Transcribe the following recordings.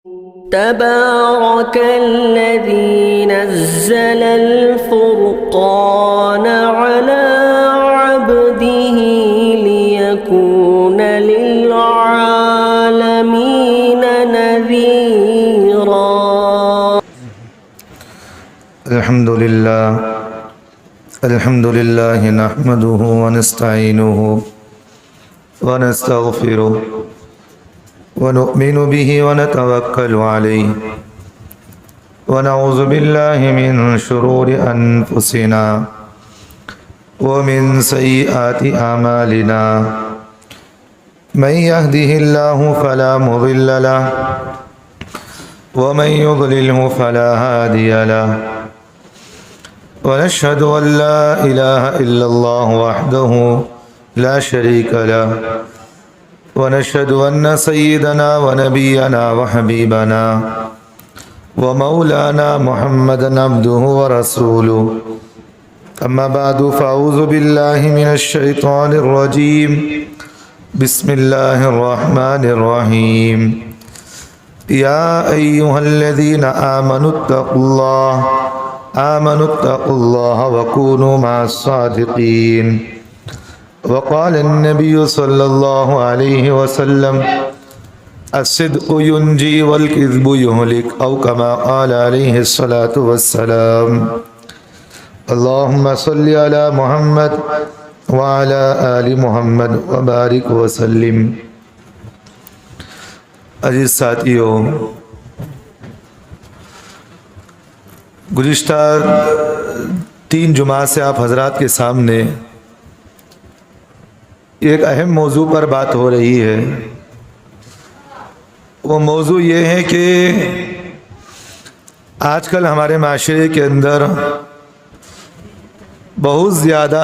تبارك الذي نزل الفرقان على عبده ليكون للعالمين نذيرا. الحمد لله نحمده ونستعينه ونستغفره ونؤمن به ونتوكل عليه ونعوذ بالله من شرور أنفسنا ومن سيئات أعمالنا. من يهده الله فلا مضل له ومن يضلله فلا هادي له. ونشهد أن لا إله إلا الله وحده لا شريك له. ونشهد أن سيدنا ونبينا وحبيبنا ومولانا محمدا عبده ورسوله. أما بعد فأعوذ بالله من الشيطان الرجيم. بسم الله الرحمن الرحيم. يا أيها الذين آمنوا اتقوا الله وكونوا مع الصادقين. وقال النبي صلى الله عليه وسلم الصدق ينجي والكذب يهلك، أو كما قال عليه الصلاة والسلام. اللهم صل على محمد وعلى آل محمد وبارك وسلم. عزیز ساتھیو، گزشتہ 3 جمعہ سے آپ حضرات کے سامنے ایک اہم موضوع پر بات ہو رہی ہے. وہ موضوع یہ ہے کہ آج کل ہمارے معاشرے کے اندر بہت زیادہ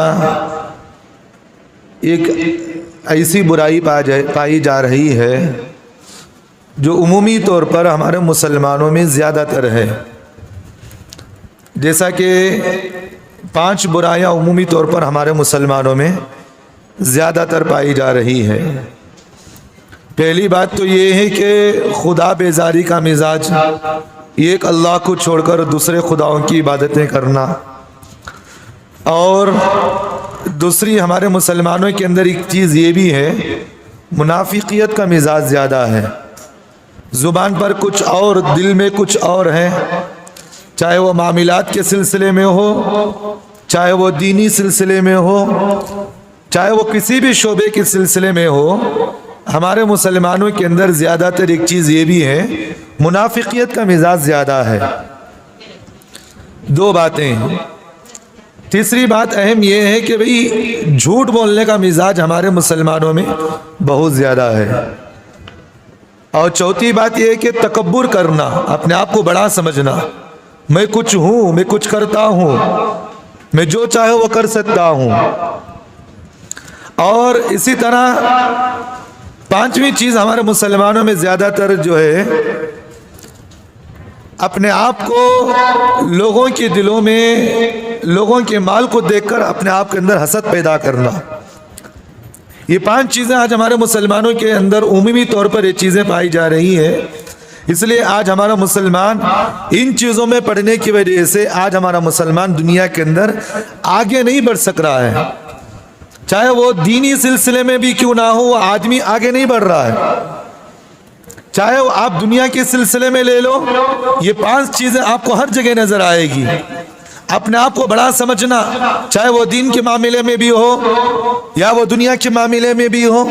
ایک ایسی برائی پائی جا رہی ہے جو عمومی طور پر ہمارے مسلمانوں میں زیادہ تر ہے. جیسا کہ 5 برائیاں عمومی طور پر ہمارے مسلمانوں میں زیادہ تر پائی جا رہی ہے. پہلی بات تو یہ ہے کہ خدا بیزاری کا مزاج، ایک اللہ کو چھوڑ کر دوسرے خداؤں کی عبادتیں کرنا. اور دوسری ہمارے مسلمانوں کے اندر ایک چیز یہ بھی ہے، منافقیت کا مزاج زیادہ ہے. زبان پر کچھ اور، دل میں کچھ اور ہے. چاہے وہ معاملات کے سلسلے میں ہو، چاہے وہ دینی سلسلے میں ہو، چاہے وہ کسی بھی شعبے کے سلسلے میں ہو، ہمارے مسلمانوں کے اندر زیادہ تر ایک چیز یہ بھی ہے، منافقیت کا مزاج زیادہ ہے. 2 باتیں. تیسری بات اہم یہ ہے کہ بھئی جھوٹ بولنے کا مزاج ہمارے مسلمانوں میں بہت زیادہ ہے. اور چوتھی بات یہ ہے کہ تکبر کرنا، اپنے آپ کو بڑا سمجھنا، میں کچھ ہوں، میں کچھ کرتا ہوں، میں جو چاہے وہ کر سکتا ہوں. اور اسی طرح 5ویں چیز ہمارے مسلمانوں میں زیادہ تر جو ہے، اپنے آپ کو لوگوں کے دلوں میں، لوگوں کے مال کو دیکھ کر اپنے آپ کے اندر حسد پیدا کرنا. یہ 5 چیزیں آج ہمارے مسلمانوں کے اندر عمومی طور پر یہ چیزیں پائی جا رہی ہیں. اس لیے آج ہمارا مسلمان ان چیزوں میں پڑنے کی وجہ سے آج ہمارا مسلمان دنیا کے اندر آگے نہیں بڑھ سک رہا ہے. چاہے وہ دینی سلسلے میں بھی کیوں نہ ہو، وہ آدمی آگے نہیں بڑھ رہا ہے. چاہے وہ آپ دنیا کے سلسلے میں لے لو، یہ 5 چیزیں آپ کو ہر جگہ نظر آئے گی. اپنے آپ کو بڑا سمجھنا، چاہے وہ دین کے معاملے میں بھی ہو یا وہ دنیا کے معاملے میں بھی ہو.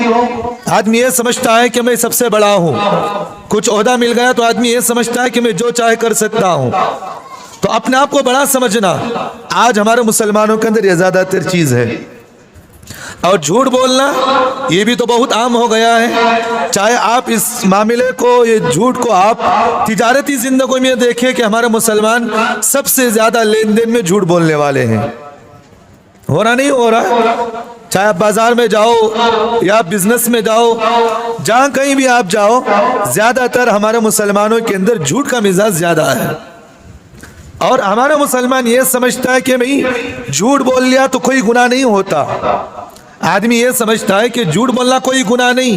آدمی یہ سمجھتا ہے کہ میں سب سے بڑا ہوں. کچھ عہدہ مل گیا تو آدمی یہ سمجھتا ہے کہ میں جو چاہے کر سکتا ہوں. تو اپنے آپ کو بڑا سمجھنا آج ہمارے مسلمانوں کے اندر یہ زیادہ تر چیز ہے. اور جھوٹ بولنا یہ بھی تو بہت عام ہو گیا ہے. چاہے آپ اس معاملے کو، یہ جھوٹ کو آپ تجارتی زندگی میں دیکھیں کہ ہمارے مسلمان سب سے زیادہ لین دین میں جھوٹ بولنے والے ہیں. ہو رہا نہیں ہو رہا؟ چاہے آپ بازار میں جاؤ یا آپ بزنس میں جاؤ، جہاں کہیں بھی آپ جاؤ، زیادہ تر ہمارے مسلمانوں کے اندر جھوٹ کا مزاج زیادہ ہے. اور ہمارا مسلمان یہ سمجھتا ہے کہ بھئی جھوٹ بول لیا تو کوئی گناہ نہیں ہوتا. آدمی یہ سمجھتا ہے کہ جھوٹ بولنا کوئی گناہ نہیں.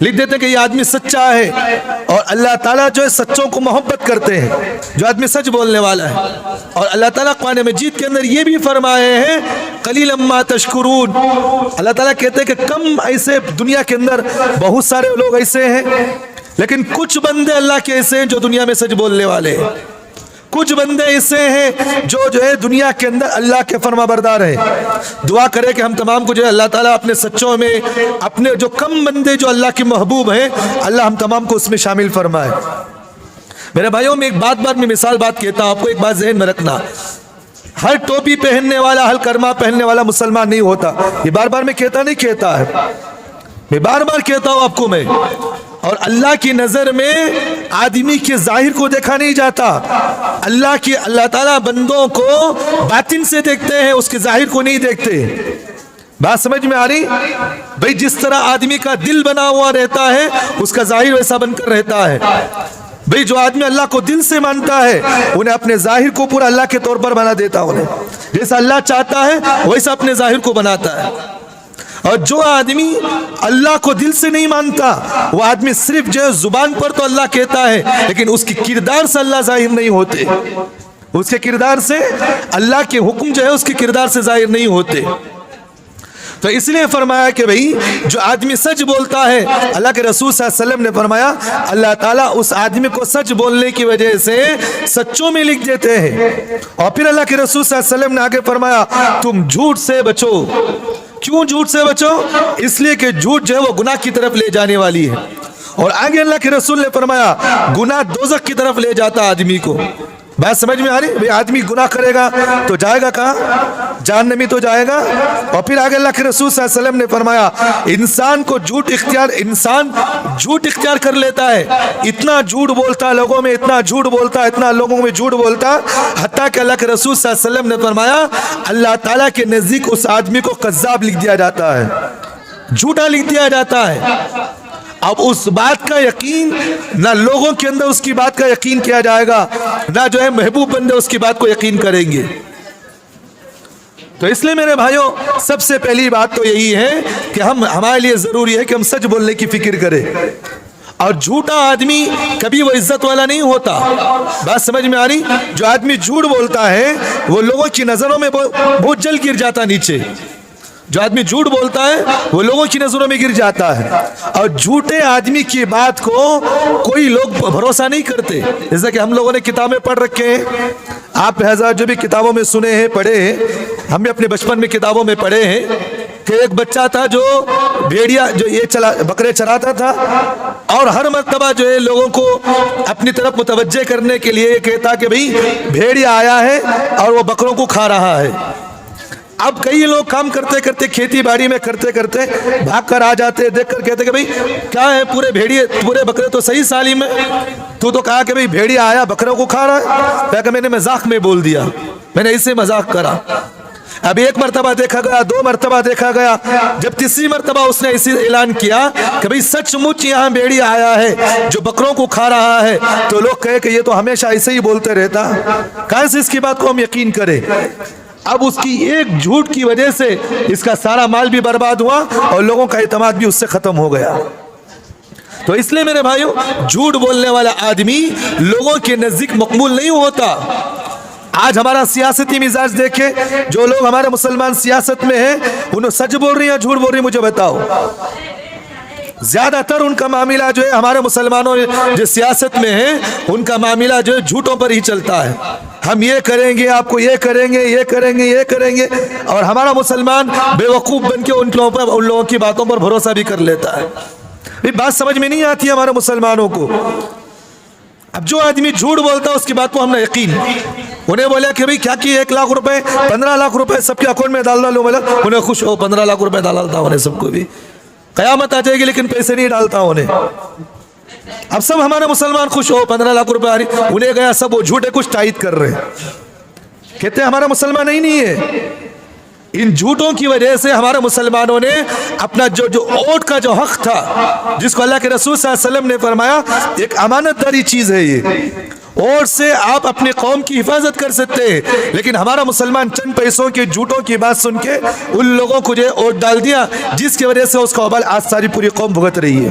لکھ دیتے ہیں کہ یہ آدمی سچا ہے، اور اللہ تعالیٰ جو ہے سچوں کو محبت کرتے ہیں، جو آدمی سچ بولنے والا ہے۔ اور اللہ تعالیٰ قرآن مجید کے اندر یہ بھی فرمائے ہیں قلیلا ما تشکرون، اللہ تعالیٰ کہتے ہیں کہ کم ایسے دنیا کے اندر بہت سارے لوگ ایسے ہیں، لیکن کچھ بندے اللہ کے ایسے ہیں جو دنیا میں سچ بولنے والے ہیں، کچھ بندے ایسے ہیں جو ہے دنیا کے اندر اللہ کے فرما بردار ہیں۔ دعا کرے کہ ہم تمام کو جو ہے اللہ تعالیٰ اپنے سچوں میں، اپنے جو کم بندے جو اللہ کے محبوب ہیں، اللہ ہم تمام کو اس میں شامل فرمائے۔ میرے بھائیوں، میں ایک بات میں مثال بات کہتا ہوں، آپ کو ایک بات ذہن میں رکھنا، ہر ٹوپی پہننے والا، ہر کرما پہننے والا مسلمان نہیں ہوتا۔ یہ بار بار میں کہتا ہے، میں بار بار کہتا ہوں آپ کو میں، اور اللہ کی نظر میں آدمی کے ظاہر کو دیکھا نہیں جاتا، اللہ تعالیٰ بندوں کو باطن سے دیکھتے ہیں، اس کے ظاہر کو نہیں دیکھتے۔ بات سمجھ میں آ رہی؟ بھئی جس طرح آدمی کا دل بنا ہوا رہتا ہے، اس کا ظاہر ویسا بن کر رہتا ہے۔ بھئی جو آدمی اللہ کو دل سے مانتا ہے، انہیں اپنے ظاہر کو پورا اللہ کے طور پر بنا دیتا ہے، جیسا اللہ چاہتا ہے ویسا اپنے ظاہر کو بناتا ہے۔ اور جو آدمی اللہ کو دل سے نہیں مانتا، وہ آدمی صرف جو زبان پر تو اللہ کہتا ہے، لیکن اس کی کردار سے اللہ ظاہر نہیں ہوتے، اس کے کردار سے اللہ کے حکم جو ہے اس کے کردار سے ظاہر نہیں ہوتے۔ تو اس لیے فرمایا کہ بھئی جو آدمی سچ بولتا ہے، اللہ کے رسول صلی اللہ علیہ وسلم نے فرمایا اللہ تعالیٰ اس آدمی کو سچ بولنے کی وجہ سے سچوں میں لکھ دیتے ہیں۔ اور پھر اللہ کے رسول صلی اللہ علیہ وسلم نے آگے فرمایا تم جھوٹ سے بچو۔ کیوں جھوٹ سے بچو؟ اس لیے کہ جھوٹ جو ہے وہ گناہ کی طرف لے جانے والی ہے، اور آگے اللہ کے رسول نے فرمایا گناہ دوزخ کی طرف لے جاتا آدمی کو۔ بات سمجھ میں آ رہی؟ بھئی آدمی گناہ کرے گا تو جائے گا کہاں؟ جہنم میں تو جائے گا۔ اور پھر آگے اللہ کے رسول صلی اللہ علیہ وسلم نے فرمایا انسان جھوٹ اختیار کر لیتا ہے، اتنا جھوٹ بولتا لوگوں میں، اتنا جھوٹ بولتا، حتیٰ کہ اللہ کے رسول صلی اللہ علیہ وسلم نے فرمایا اللہ تعالیٰ کے نزدیک اس آدمی کو کذاب لکھ دیا جاتا ہے، جھوٹا لکھ دیا جاتا ہے۔ اب اس بات کا یقین نہ لوگوں کے اندر اس کی بات کا یقین کیا جائے گا، نہ جو ہے محبوب بندے اس کی بات کو یقین کریں گے۔ تو اس لیے میرے بھائیوں سب سے پہلی بات تو یہی ہے کہ ہمارے لیے ضروری ہے کہ ہم سچ بولنے کی فکر کریں، اور جھوٹا آدمی کبھی وہ عزت والا نہیں ہوتا۔ بات سمجھ میں آ رہی؟ جو آدمی جھوٹ بولتا ہے وہ لوگوں کی نظروں میں بہت جلد گر جاتا نیچے، جو آدمی جھوٹ بولتا ہے وہ لوگوں کی نظروں میں گر جاتا ہے، اور جھوٹے آدمی کی بات کو کوئی لوگ بھروسہ نہیں کرتے۔ جیسا کہ ہم لوگوں نے کتابیں پڑھ رکھے ہیں، آپ حضرات جو بھی کتابوں میں سنے ہیں، پڑھے ہیں، ہم بھی اپنے بچپن میں کتابوں میں پڑھے ہیں کہ ایک بچہ تھا جو بھیڑیا جو بکرے چراتا تھا، اور ہر مرتبہ جو ہے لوگوں کو اپنی طرف متوجہ کرنے کے لیے یہ کہتا کہ بھئی بھیڑیا آیا ہے اور وہ بکروں کو کھا رہا ہے۔ اب کئی لوگ کام کرتے کرتے، کھیتی باڑی میں کرتے کرتے بھاگ کر آ جاتے، دیکھ کر کہتے کہ بھئی کیا ہے، پورے بکرے تو صحیح سالم ہے، تو کہا کہ بھئی بھیڑیا آیا بکروں کو کھا رہا ہے، کہ میں نے مذاق میں بول دیا، میں نے اسے مذاق کرا۔ اب ایک مرتبہ دیکھا گیا، دو مرتبہ دیکھا گیا، جب تیسری مرتبہ اس نے اسی اعلان کیا کہ بھئی سچ مچ یہاں بھیڑیا آیا ہے جو بکروں کو کھا رہا ہے، تو لوگ کہے کہ یہ تو ہمیشہ ایسے ہی بولتے رہتا، کہاں سے اس کی بات کو ہم یقین کریں؟ اب اس کی ایک جھوٹ کی وجہ سے اس کا سارا مال بھی برباد ہوا اور لوگوں کا اعتماد بھی اس سے ختم ہو گیا۔ تو اس لیے میرے بھائیوں جھوٹ بولنے والا آدمی لوگوں کے نزدیک مقبول نہیں ہوتا۔ آج ہمارا سیاسی مزاج دیکھیں، جو لوگ ہمارے مسلمان سیاست میں ہیں انہوں سچ بول رہی ہیں جھوٹ بول رہی ہیں، مجھے بتاؤ۔ زیادہ تر ان کا معاملہ جو ہے ہمارے مسلمانوں جو سیاست میں ہیں ان کا معاملہ جو ہے جھوٹوں پر ہی چلتا ہے۔ ہم یہ کریں گے، آپ کو یہ کریں گے، یہ کریں گے، یہ کریں گے، اور ہمارا مسلمان بے وقوف بن کے ان لوگوں کی باتوں پر بھروسہ بھی کر لیتا ہے۔ بات سمجھ میں نہیں آتی ہمارے مسلمانوں کو۔ اب جو آدمی جھوٹ بولتا ہے اس کی بات کو ہم نے یقین، انہیں بولا کہ بھئی کیا کی 1 لاکھ روپے 15 لاکھ روپے سب کے اکاؤنٹ میں ڈال ڈالو، بولا انہیں خوش ہو 15 لاکھ روپے ڈالتا انہیں سب کو بھی، قیامت آ جائے گی لیکن پیسے نہیں ڈالتا انہیں۔ اب سب ہمارے مسلمان خوش ہو 15 لاکھ روپے آ رہی، انہیں گیا سب وہ جھوٹے کچھ تائید کر رہے ہیں، کہتے ہیں ہمارا مسلمان نہیں ہے۔ ان جھوٹوں کی وجہ سے ہمارے مسلمانوں نے اپنا جو ووٹ کا جو حق تھا، جس کو اللہ کے رسول صلی اللہ علیہ وسلم نے فرمایا ایک امانت داری چیز ہے، یہ ووٹ سے آپ اپنی قوم کی حفاظت کر سکتے ہیں، لیکن ہمارا مسلمان چند پیسوں کے جھوٹوں کی بات سن کے ان لوگوں کو جو ووٹ ڈال دیا، جس کی وجہ سے اس کا وبال آج ساری پوری قوم بھگت رہی ہے۔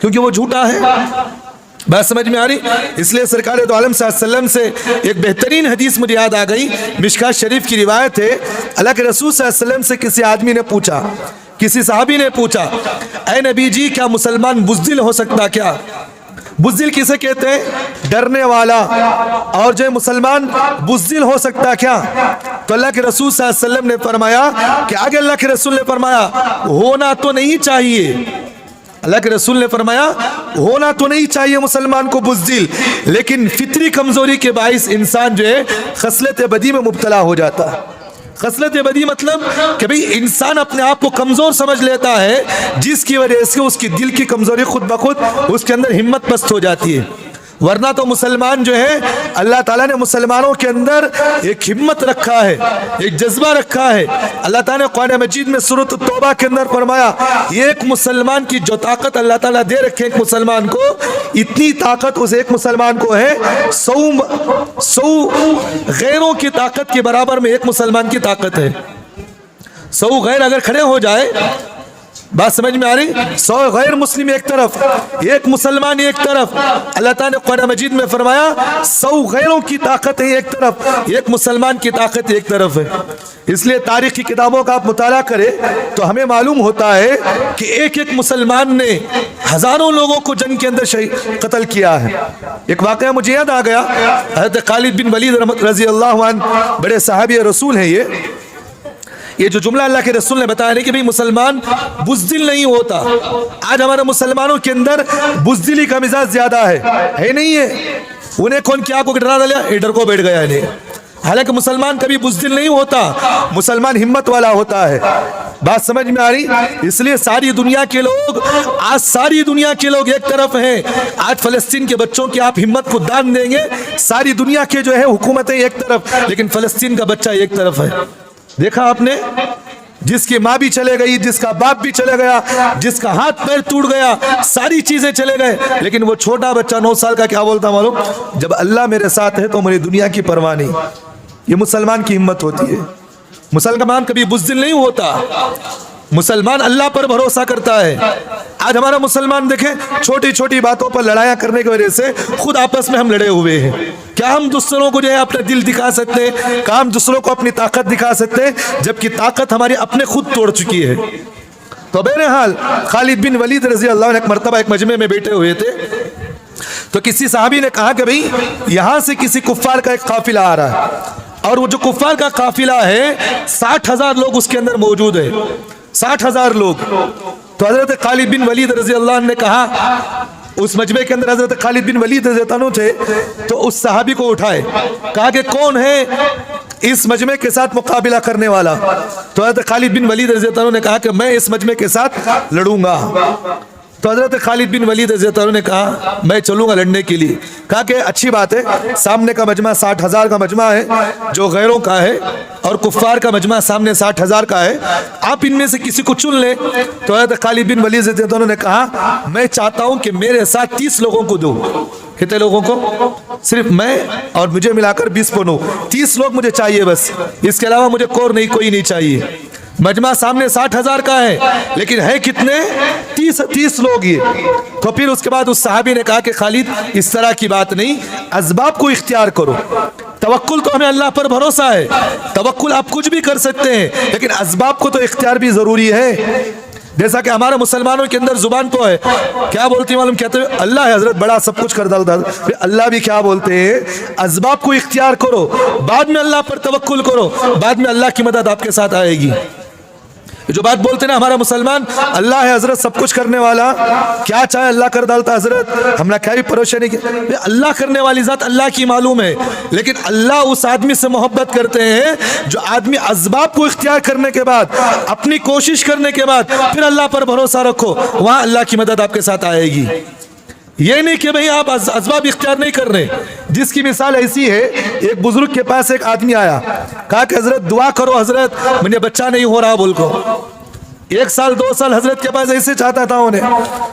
کیونکہ وہ جھوٹا ہے. بات سمجھ میں آ رہی؟ اس لیے سرکار دو عالم صلی اللہ علیہ وسلم سے ایک بہترین حدیث مجھے یاد آ گئی. مشکات شریف کی روایت ہے, اللہ کے رسول صلی اللہ علیہ وسلم سے کسی آدمی نے پوچھا, کسی صحابی نے پوچھا, اے نبی جی کیا مسلمان بزدل ہو سکتا کیا؟ بزدل کسے کہتے ہیں؟ ڈرنے والا. اور جو مسلمان بزدل ہو سکتا کیا؟ تو اللہ کے رسول صلی اللہ علیہ وسلم نے فرمایا کہ آگے اللہ کے رسول نے فرمایا ہونا تو نہیں چاہیے. اللہ کے رسول نے فرمایا ہونا تو نہیں چاہیے مسلمان کو بزدل, لیکن فطری کمزوری کے باعث انسان جو ہے خصلت بدی میں مبتلا ہو جاتا ہے. خصلت بدی مطلب کہ بھئی انسان اپنے آپ کو کمزور سمجھ لیتا ہے, جس کی وجہ سے اس کی دل کی کمزوری خود بخود اس کے اندر ہمت پست ہو جاتی ہے. ورنہ تو مسلمان جو ہے اللہ تعالیٰ نے مسلمانوں کے اندر ایک ہمت رکھا ہے, ایک جذبہ رکھا ہے. اللہ تعالیٰ نے قرآن مجید میں سورۃ التوبہ کے اندر فرمایا ایک مسلمان کی جو طاقت اللہ تعالیٰ دے رکھے ایک مسلمان کو, اتنی طاقت اس ایک مسلمان کو ہے 100 غیروں کی طاقت کے برابر میں ایک مسلمان کی طاقت ہے. 100 غیر اگر کھڑے ہو جائے, بات سمجھ میں آ رہی, 100 غیر مسلم ایک طرف, ایک مسلمان ایک طرف. اللہ تعالیٰ نے قرآن مجید میں فرمایا 100 غیروں کی طاقت ہے ایک طرف, ایک مسلمان کی طاقت ایک طرف ہے. اس لیے تاریخ کی کتابوں کا آپ مطالعہ کریں تو ہمیں معلوم ہوتا ہے کہ ایک ایک مسلمان نے ہزاروں لوگوں کو جنگ کے اندر قتل کیا ہے. ایک واقعہ مجھے یاد آ گیا, حضرت خالد بن ولید رضی اللہ عنہ بڑے صحابی رسول ہیں. یہ جو جملہ اللہ کے رسول نے بتایا نہیں کہ بھئی مسلمان بزدل نہیں ہوتا. آج ہمارے مسلمانوں کے اندر بزدلی کا مزاج زیادہ ہے نہیں ہے. انہیں کون کیا کو ڈرا ڈالیا, ڈر کو بیٹھ گیا انہیں. حالانکہ مسلمان کبھی بزدل نہیں ہوتا, مسلمان ہمت والا ہوتا ہے. بات سمجھ میں آ رہی؟ اس لیے ساری دنیا کے لوگ, آج ساری دنیا کے لوگ ایک طرف ہیں. آج فلسطین کے بچوں کی آپ ہمت کو دان دیں گے, ساری دنیا کے جو ہے حکومتیں ایک طرف, لیکن فلسطین کا بچہ ایک طرف ہے. دیکھا آپ نے, جس کی ماں بھی چلے گئی, جس کا باپ بھی چلے گیا, جس کا ہاتھ پیر ٹوٹ گیا, ساری چیزیں چلے گئے, لیکن وہ چھوٹا بچہ 9 سال کا کیا بولتا معلوم, جب اللہ میرے ساتھ ہے تو میری دنیا کی پرواہ نہیں. یہ مسلمان کی ہمت ہوتی ہے. مسلمان کبھی بزدل نہیں ہوتا, مسلمان اللہ پر بھروسہ کرتا ہے. آج ہمارا مسلمان دیکھیں چھوٹی چھوٹی باتوں پر لڑائیاں کرنے کی وجہ سے خود آپس میں ہم لڑے ہوئے ہیں. کیا ہم دوسروں کو جو ہے اپنا دل دکھا سکتے ہیں؟ کیا ہم دوسروں کو اپنی طاقت دکھا سکتے ہیں, جبکہ طاقت ہماری اپنے خود توڑ چکی ہے. تو بہرحال خالد بن ولید رضی اللہ عنہ ایک مرتبہ ایک مجمع میں بیٹھے ہوئے تھے, تو کسی صحابی نے کہا کہ بھئی یہاں سے کسی کفار کا ایک قافلہ آ رہا ہے, اور وہ جو کفار کا قافلہ ہے 60,000 لوگ اس کے اندر موجود ہیں, 60,000 لوگ. تو حضرت خالد بن ولید رضی اللہ عنہ نے کہا, اس مجمع کے اندر حضرت خالد بن ولید رضی اللہ عنہ تھے, تو اس صحابی کو اٹھائے, کہا کہ کون ہے اس مجمع کے ساتھ مقابلہ کرنے والا؟ تو حضرت خالد بن ولید رضی اللہ عنہ نے کہا کہ میں اس مجمع کے ساتھ لڑوں گا. تو حضرت خالد بن ولید رضی اللہ عنہ نے کہا میں چلوں گا لڑنے کے لیے. کہا کہ اچھی بات ہے, سامنے کا مجمع 60,000 کا مجمع ہے جو غیروں کا ہے, اور کفار کا مجمع سامنے 60,000 کا ہے, آپ ان میں سے کسی کو چن لیں. تو حضرت خالد بن ولید رضی اللہ عنہ نے کہا میں چاہتا ہوں کہ میرے ساتھ 30 لوگوں کو دو. کتنے لوگوں کو؟ صرف میں اور مجھے ملا کر 20 کو 9, 30 لوگ مجھے چاہیے بس, اس کے علاوہ مجھے کوئی نہیں چاہیے. مجمع سامنے 60,000 کا ہے, لیکن ہے کتنے؟ 30 لوگ. یہ تو پھر اس کے بعد اس صحابی نے کہا کہ خالد اس طرح کی بات نہیں, اسباب کو اختیار کرو. توکل تو ہمیں اللہ پر بھروسہ ہے, توکل آپ کچھ بھی کر سکتے ہیں, لیکن اسباب کو تو اختیار بھی ضروری ہے. جیسا کہ ہمارے مسلمانوں کے اندر زبان تو ہے, کیا بولتی معلوم, کہتے ہیں اللہ ہے حضرت بڑا سب کچھ کر ڈالتا. اللہ بھی کیا بولتے ہیں, اسباب کو اختیار کرو, بعد میں اللہ پر توکل کرو, بعد میں اللہ کی مدد آپ کے ساتھ آئے گی. جو بات بولتے ہیں نا ہمارا مسلمان, اللہ ہے حضرت سب کچھ کرنے والا, کیا چاہے اللہ کر ڈالتا حضرت, ہم نے کیا بھی پریشانی کی. اللہ کرنے والی ذات اللہ کی معلوم ہے, لیکن اللہ اس آدمی سے محبت کرتے ہیں جو آدمی اسباب کو اختیار کرنے کے بعد, اپنی کوشش کرنے کے بعد پھر اللہ پر بھروسہ رکھو, وہاں اللہ کی مدد آپ کے ساتھ آئے گی. یہ نہیں کہ بھئی آپ اسباب اختیار نہیں کر رہے. جس کی مثال ایسی ہے, ایک بزرگ کے پاس ایک آدمی آیا, کہا کہ حضرت دعا کرو حضرت مجھے بچہ نہیں ہو رہا بول کو. 1 سال 2 سال حضرت کے پاس ایسے چاہتا تھا انہیں,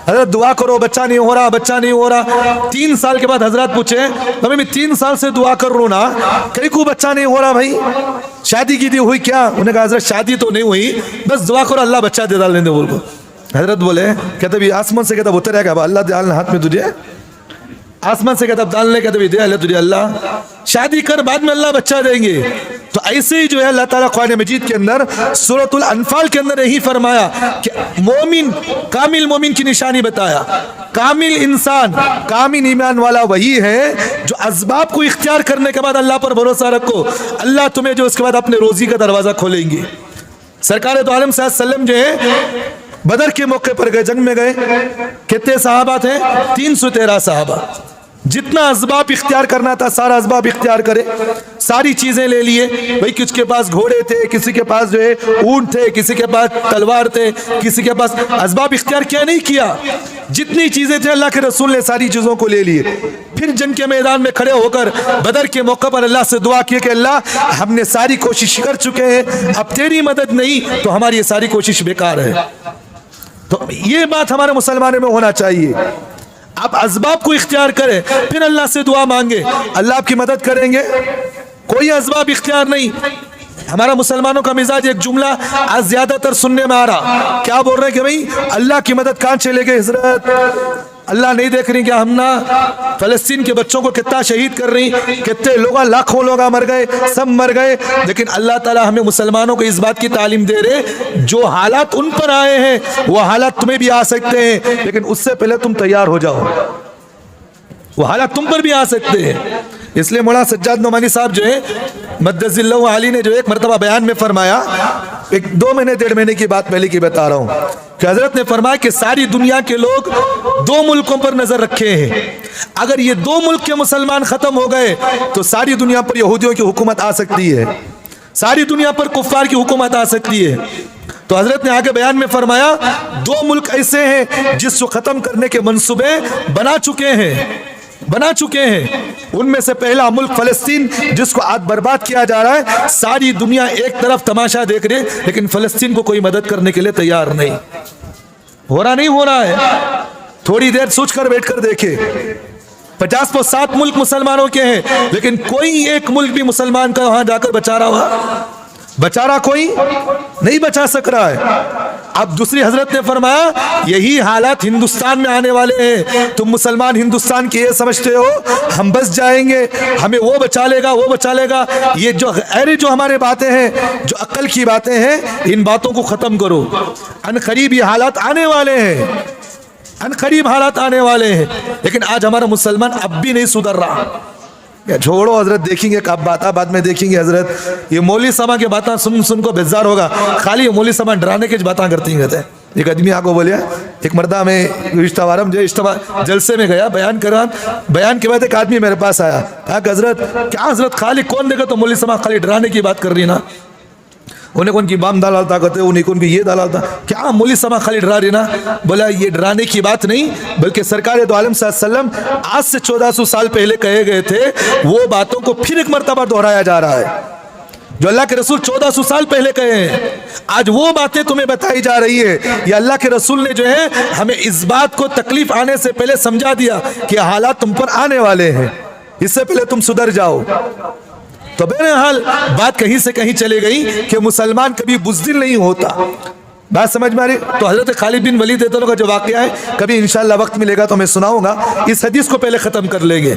حضرت دعا کرو بچہ نہیں ہو رہا, بچہ نہیں ہو رہا. 3 سال کے بعد حضرت پوچھے میں 3 سال سے دعا کر رہا ہوں نا, کہیں کو بچہ نہیں ہو رہا بھائی, شادی کی تھی ہوئی کیا؟ انہیں کہا حضرت شادی تو نہیں ہوئی, بس دعا کرو اللہ بچہ دے ڈالنے دے بول کو. حضرت بولے کہتے بھی آسمان سے کہتا اتر ہے کہ اللہ ڈالنا ہاتھ میں تجھے, آسمان سے کہتا ڈالنے کہتے بھی دے اللہ تجھے, اللہ شادی کر بعد میں اللہ بچہ دیں گے. تو ایسے ہی جو ہے اللہ تعالیٰ قرآن مجید کے اندر سورۃ الانفال کے اندر یہی فرمایا کہ مومن, کامل مومن کی نشانی بتایا. کامل انسان, کامل ایمان والا وہی ہے جو اسباب کو اختیار کرنے کے بعد اللہ پر بھروسہ رکھو, اللہ تمہیں جو اس کے بعد اپنے روزی کا دروازہ کھولیں گے. سرکار دو عالم صلی اللہ علیہ وسلم جو ہے بدر کے موقع پر گئے, جنگ میں گئے, کتنے صحابہ تھے؟ 313 صحابہ. جتنا اسباب اختیار کرنا تھا سارا اسباب اختیار کرے, ساری چیزیں لے لیے. بھئی کسی کے پاس گھوڑے تھے, کسی کے پاس جو ہے اونٹ تھے, کسی کے پاس تلوار تھے, کسی کے پاس اسباب اختیار کیا نہیں کیا, جتنی چیزیں تھے اللہ کے رسول نے ساری چیزوں کو لے لیے. پھر جنگ کے میدان میں کھڑے ہو کر بدر کے موقع پر اللہ سے دعا کی کہ اللہ ہم نے ساری کوشش کر چکے ہیں, اب تیری مدد نہیں تو ہماری یہ ساری کوشش بیکار ہے. تو یہ بات ہمارے مسلمانوں میں ہونا چاہیے. آپ اسباب کو اختیار کریں, پھر اللہ سے دعا مانگے, اللہ آپ کی مدد کریں گے. کوئی اسباب اختیار نہیں. ہمارا مسلمانوں کا مزاج ایک جملہ آج زیادہ تر سننے میں آ رہا, کیا بول رہے ہیں کہ بھئی اللہ کی مدد کہاں چلے گئے حضرت, اللہ نہیں دیکھ رہی کہ ہم نا فلسطین کے بچوں کو کتنا شہید کر رہی, کتنے لوگ, لاکھوں لوگ مر گئے, سب مر گئے. لیکن اللہ تعالیٰ ہمیں مسلمانوں کو اس بات کی تعلیم دے رہے جو حالات ان پر آئے ہیں وہ حالات تمہیں بھی آ سکتے ہیں, لیکن اس سے پہلے تم تیار ہو جاؤ. وہ حالات تم پر بھی آ سکتے ہیں. اس لیے مولانا سجاد نعمانی صاحب جو ہے مدذ اللہ علی نے جو ایک مرتبہ بیان میں فرمایا, ایک 2 مہینے 1.5 مہینے کی بات پہلے کی بتا رہا ہوں, کہ حضرت نے فرمایا کہ ساری دنیا کے لوگ 2 ملکوں پر نظر رکھے ہیں. اگر یہ 2 ملک کے مسلمان ختم ہو گئے تو ساری دنیا پر یہودیوں کی حکومت آ سکتی ہے, ساری دنیا پر کفار کی حکومت آ سکتی ہے. تو حضرت نے آگے بیان میں فرمایا 2 ملک ایسے ہیں جس کو ختم کرنے کے منصوبے بنا چکے ہیں. ان میں سے پہلا ملک فلسطین, جس کو آج برباد کیا جا رہا ہے. ساری دنیا ایک طرف تماشا دیکھ رہے, لیکن فلسطین کو کوئی مدد کرنے کے لیے تیار نہیں. ہو رہا ہے. تھوڑی دیر سوچ کر بیٹھ کر دیکھے, 50-60 ملک مسلمانوں کے ہیں, لیکن کوئی ایک ملک بھی مسلمان کا وہاں جا کر بچا رہا کوئی نہیں بچا سک رہا ہے. اب دوسری حضرت نے فرمایا یہی حالات ہندوستان میں آنے والے ہیں. تم مسلمان ہندوستان کی یہ سمجھتے ہو ہم بس جائیں گے, ہمیں وہ بچا لے گا. یہ جو ہمارے باتیں ہیں, جو عقل کی باتیں ہیں, ان باتوں کو ختم کرو. ان قریب یہ حالات آنے والے ہیں, لیکن آج ہمارا مسلمان اب بھی نہیں سدھر رہا. چھوڑو حضرت, دیکھیں گے کب بعد میں دیکھیں گے حضرت. یہ مولوی صاحب کی باتیں سن کو بیزار ہوگا, خالی مولوی صاحب ڈرانے کی باتیں کرتی ہیں. ایک آدمی آ کو بولیا, ایک مردہ میں اشتوارم جو جلسے میں گیا, بیان کے بعد ایک آدمی میرے پاس آیا, کہا کہ حضرت کیا حضرت خالی کون دے گا تو مولوی صاحب خالی ڈرانے کی بات کر رہی نا, انہیں کون کی بام ڈالتا کرتے, انہیں کون کی یہ ڈالتا, کیا مولوی صاحب خالی ڈرا رہی نا. بولا یہ ڈرانے کی بات نہیں, بلکہ سرکار دو عالم صلی اللہ علیہ وسلم آج سے 1400 سال پہلے کہے گئے تھے, وہ باتوں کو پھر ایک مرتبہ دہرایا جا رہا ہے. جو اللہ کے رسول 1400 سال پہلے کہے ہیں, آج وہ باتیں تمہیں بتائی جا رہی ہے. یہ اللہ کے رسول نے جو ہے ہمیں اس بات کو تکلیف آنے سے پہلے سمجھا دیا کہ حالات تم پر آنے والے ہیں, اس سے پہلے تم سدھر جاؤ. تو بہرحال بات کہیں سے کہیں چلے گئی کہ مسلمان کبھی بزدل نہیں ہوتا. بات سمجھ میں آ رہی؟ تو حضرت خالد بن ولید کا جو واقعہ ہے, کبھی انشاءاللہ وقت ملے گا تو میں سناؤں گا. اس حدیث کو پہلے ختم کر لیں گے.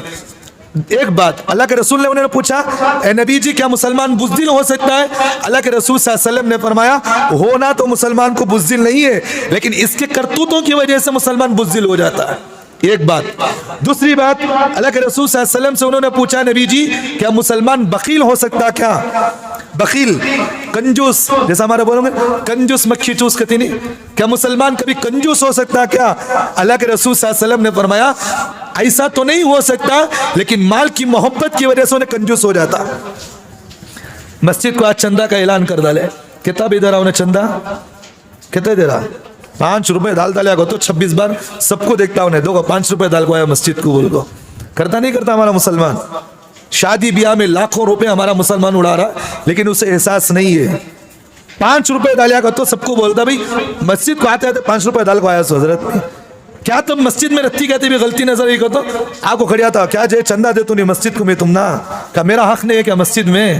ایک بات اللہ کے رسول نے انہوں نے پوچھا, اے نبی جی کیا مسلمان بزدل ہو سکتا ہے؟ اللہ کے رسول صلی اللہ علیہ وسلم نے فرمایا ہونا تو مسلمان کو بزدل نہیں ہے, لیکن اس کے کرتوتوں کی وجہ سے مسلمان بزدل ہو جاتا ہے. ایک بات. دوسری بات, اللہ کے رسول صلی اللہ علیہ وسلم سے انہوں نے پوچھا نبی جی کیا مسلمان بخیل ہو سکتا؟ کیا بخیل, کنجوس, جیسا ہمارے بولوں گے کنجوس مکھی چوس کہتی نہیں, کیا مسلمان کبھی کنجوس ہو سکتا کیا؟ اللہ کے رسول صلی اللہ علیہ وسلم نے فرمایا ایسا تو نہیں ہو سکتا, لیکن مال کی محبت کی وجہ سے انہیں کنجوس ہو جاتا. مسجد کو آج چندہ کا اعلان کر ڈالے, کتنا بھی دے رہا انہیں چندہ, کتنے دے رہا؟ 5 روپے ڈالیا گو تو 26 بار سب کو دیکھتا انہیں, دو 5 روپے ڈال کو آیا مسجد کو, بول کو کرتا نہیں کرتا ہمارا مسلمان. شادی بیاہ میں لاکھوں روپے ہمارا مسلمان اڑا رہا, لیکن اسے احساس نہیں ہے. 5 روپے ڈالیا گا تو سب کو بولتا بھائی مسجد کو آتے آتے 5 روپے ڈال کو آیا سو. حضرت کیا تم مسجد میں رتی کہتے بھی غلطی نظر ہی کرتا, آپ کو کھڑیا تھا کیا جے چندہ دے تو نہیں مسجد کو, میں تم نہ کہ میرا حق نہیں ہے کیا مسجد میں,